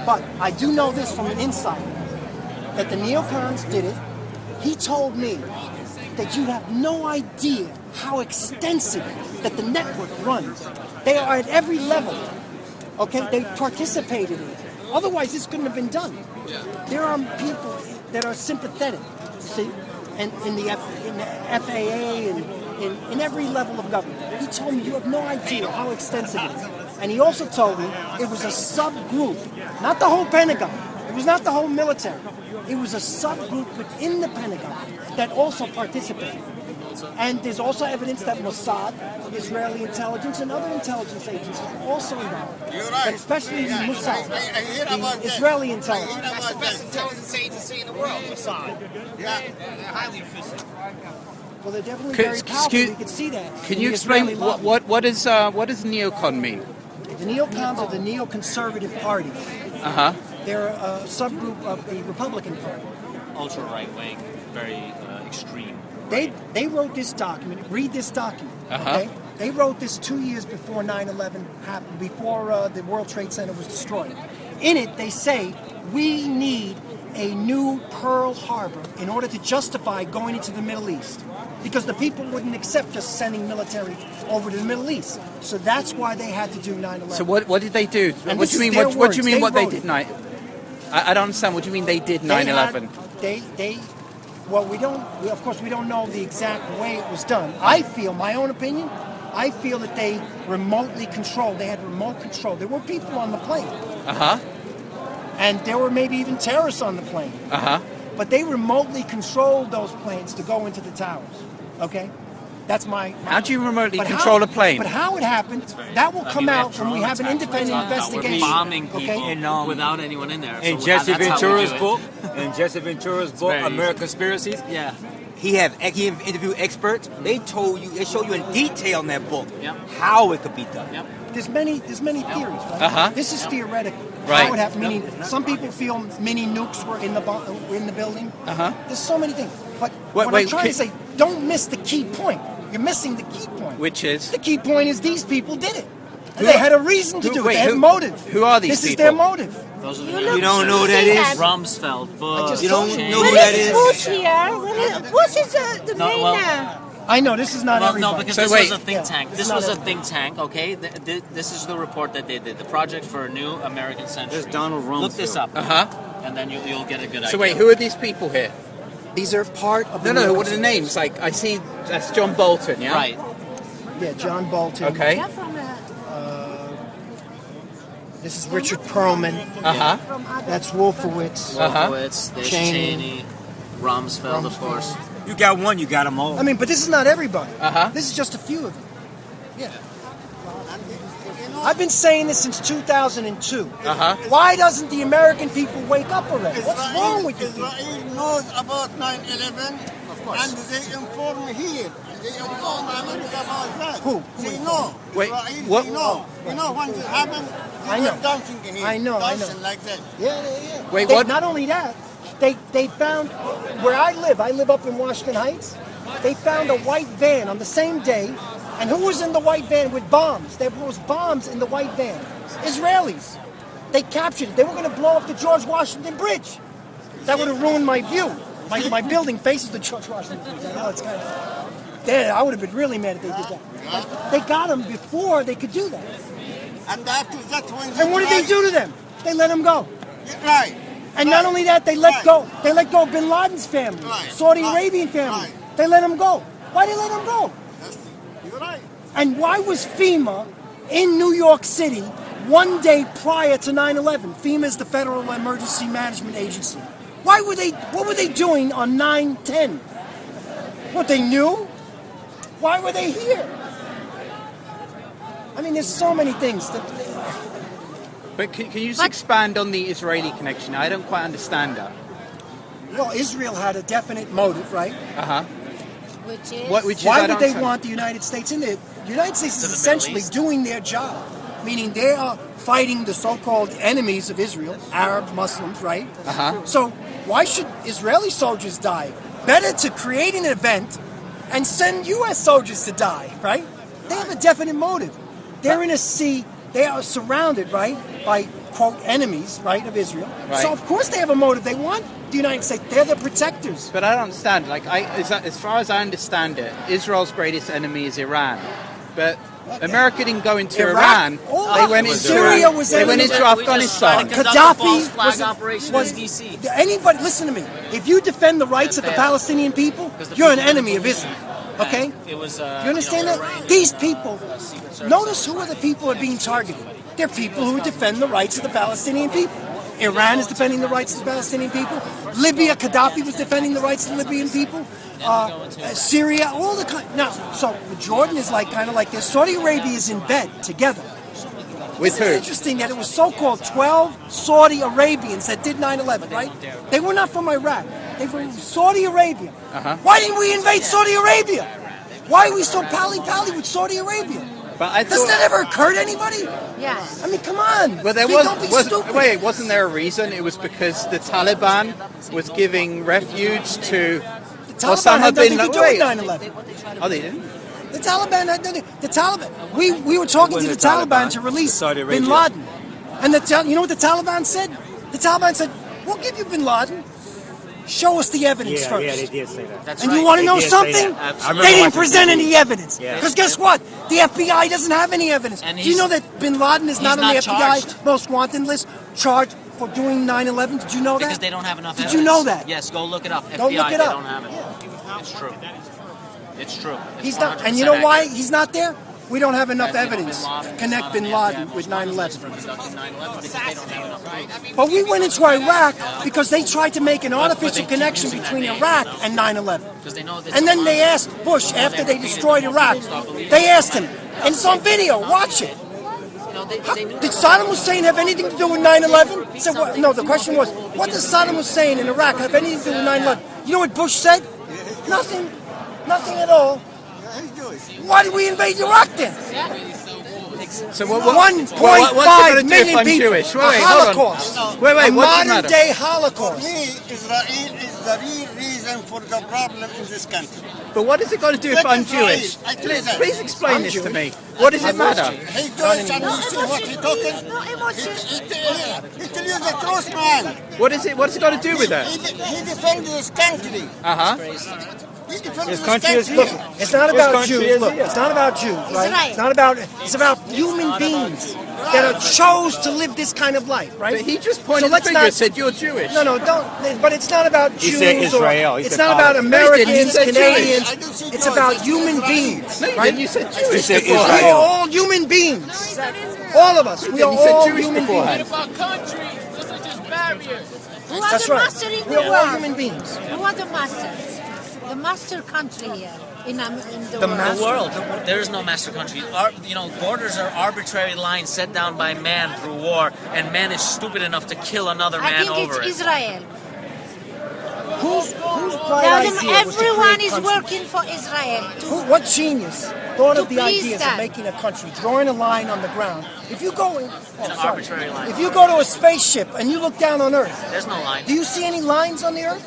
But I do know this from an insider, that the neocons did it. He told me that you have no idea how extensive that the network runs. They are at every level. Okay, they participated in it. Otherwise, this couldn't have been done. There are people that are sympathetic, see, and in the FAA and in every level of government. He told me you have no idea how extensive it is. And he also told me it was a subgroup, not the whole Pentagon. It was not the whole military. It was a subgroup within the Pentagon that also participated. And there's also evidence that Mossad, Israeli intelligence, and other intelligence agencies are also involved. You're right. But especially the Mossad, the that. Israeli intelligence. That's the best intelligence agency in the world, Mossad. Yeah. They're highly efficient. Well, they're definitely very powerful. You can see that. Can you explain what does neocon mean? The neocons are the neoconservative party. Uh-huh. They're a subgroup of the Republican Party. Ultra right wing, very extreme. They wrote this document. Read this document. Okay? They wrote this 2 years before 9/11 happened, before the World Trade Center was destroyed. In it, they say we need a new Pearl Harbor in order to justify going into the Middle East, because the people wouldn't accept just sending military over to the Middle East. So that's why they had to do 9/11. So what did they do? And What do you mean? What do you mean? What they did? I don't understand. What do you mean they did 9/11? Well, we don't know the exact way it was done. I feel, my own opinion, I feel that they remotely controlled. They had remote control. There were people on the plane. And there were maybe even terrorists on the plane. But they remotely controlled those planes to go into the towers. Okay? That's my how do you remotely control a plane? But how it happened, that will come out when we have an independent investigation. We're bombing people without anyone in there. In Jesse Ventura's book, American Conspiracies, he interviewed experts. They show you in detail in that book how it could be done. There's many theories, right? This is theoretical. Right. How it happened, meaning some people feel mini nukes were in the building. There's so many things. But what I'm trying to say, don't miss the key point. You're missing the key point. Which is? The key point is these people did it. And they had a reason to do it. They had motive. Who are these people? This is their motive. Those are you don't know who that is? Rumsfeld, Bush. You don't know who that is? Bush here? Bush is the main... I know, this is not everybody. No, because this was a think tank. This was a think tank, okay? This is the report that they did. The Project for a New American Century. There's Donald Rumsfeld. Look this up. And then you'll get a good idea. So wait, who are these people here? These are part of the... No, what are the names? Like, I see, that's John Bolton, yeah? Right. Yeah, John Bolton. Okay. This is Richard Perlman. That's Wolfowitz. Wolfowitz, there's Cheney, Rumsfeld, of course. You got one, you got them all. I mean, but this is not everybody. This is just a few of them. Yeah. I've been saying this since 2002. Why doesn't the American people wake up already? What's wrong with you people? Israel knows about 9/11, and they inform here. They inform America about that. Who? They know. Wait, Israel, what? They know. You know when it happened, they were dancing here. I know. Dancing like that. Yeah. Wait, what? Not only that, they found where I live up in Washington Heights. They found a white van on the same day. And who was in the white van with bombs? There was bombs in the white van. Israelis. They captured it. They were going to blow up the George Washington Bridge. That would have ruined my view. My building faces the George Washington Bridge. I know it's kind of... I would have been really mad if they did that. But they got them before they could do that. And after that, when and what did they do to them? They let them go. Right. And not only that, they let go. They let go of Bin Laden's family, Saudi Arabian family. They let them go. Why did they let them go? You're right. And why was FEMA in New York City one day prior to 9/11? FEMA is the Federal Emergency Management Agency. What were they doing on 9/10? What, they knew? Why were they here? I mean, there's so many things that... But can you just expand on the Israeli connection? I don't quite understand that. Well, Israel had a definite motive, right? Which is? Why would they want the United States in there? The United States is essentially doing their job, meaning they are fighting the so-called enemies of Israel, Arab Muslims, right? So why should Israeli soldiers die? Better to create an event and send U.S. soldiers to die, right? They have a definite motive. They're in a sea. They are surrounded, right, by quote, enemies, right, of Israel. Right. So, of course, they have a motive. They want the United States. They're the protectors. But I don't understand. Like, as far as I understand it, Israel's greatest enemy is Iran. But America didn't go into Iran. They went into Syria. Was they went into Afghanistan. Gaddafi was DC. Anybody, listen to me. If you defend the rights of the Palestinian people, you're an enemy of Israel. Okay? It was. You understand that? These people. Notice who are the people who are being targeted. They're people who defend the rights of the Palestinian people. Iran is defending the rights of the Palestinian people. Libya, Gaddafi was defending the rights of the Libyan people. Syria, all the now. So Jordan is kind of like this. Saudi Arabia is in bed together. With who? It's interesting that it was so-called 12 Saudi Arabians that did 9/11, right? They were not from Iraq. They were from Saudi Arabia. Why didn't we invade Saudi Arabia? Why are we so pally-pally with Saudi Arabia? But I Does that ever occur to anybody? Yes. I mean, come on. Well, wasn't there a reason? It was because the Taliban was giving refuge to Taliban had nothing to do with 9/11. Oh, they didn't? The Taliban had nothing. The Taliban. We were talking to the Taliban to release Bin Laden, and you know what the Taliban said? The Taliban said, "We'll give you Bin Laden. Show us the evidence first." Yeah, they did say that. That's and right. you want to know They did say something? that. They didn't present any evidence. Yeah. Because guess what? The FBI doesn't have any evidence. And Do you know that Bin Laden is not on the not FBI charged. most wanted list, charged for doing 9/11? Did you know that? Because they don't have enough Did evidence. you know that? Yes, go look it up. Go FBI, look it they up. don't have it. It's true. It's true. It's He's not, 100% and you know why accurate. he's not there? We don't have enough evidence to connect Bin Laden with 9/11. But we went into Iraq because they tried to make an artificial connection between Iraq and 9/11. And then they asked Bush, after they destroyed Iraq, they asked him, and it's on video, watch it. Did Saddam Hussein have anything to do with 9/11? He said, well, no, the question was, what does Saddam Hussein in Iraq have anything to do with 9/11? You know what Bush said? Nothing. Nothing at all. Why did we invade Iraq then? So what, 1.5 million people. Jewish? A Holocaust. A modern day Holocaust. Me, Israel is the real reason for the problem in this country. But what has it got to do if I'm Jewish? Please explain this to me. What does it matter? He Jewish and you see what he talking? He tell you the truth, man. What's it got to do with that? He defends his country. This country is looking. It's not about Jews. Look, it's not about Jews, right? right. It's not about. It's about human beings that are chose to live this kind of life, right? But he just pointed the finger and said you're Jewish. No, don't. But it's not about He Jews. said Israel. He It's said not about Palestine. Americans, No, he didn't. He said Canadians. It's about human beings, No, you right? didn't. You said Jewish. He said before. We are Israel. all human beings. All of us. We are You said all Jewish human beforehand. beings. About countries, this is just barriers. Who are That's the right. master in We the are all world? human beings. Who are the masters? The master country here in the world. The world. There is no master country. Borders are arbitrary lines set down by man through war, and man is stupid enough to kill another I man think over it's it. Israel. Whose bright idea was to Everyone create is countries? working for Israel. What genius thought To of the please ideas them. of making a country, drawing a line on the ground? If you go, arbitrary line. If you go to a spaceship and you look down on Earth, There's no line. do you see any lines on the Earth?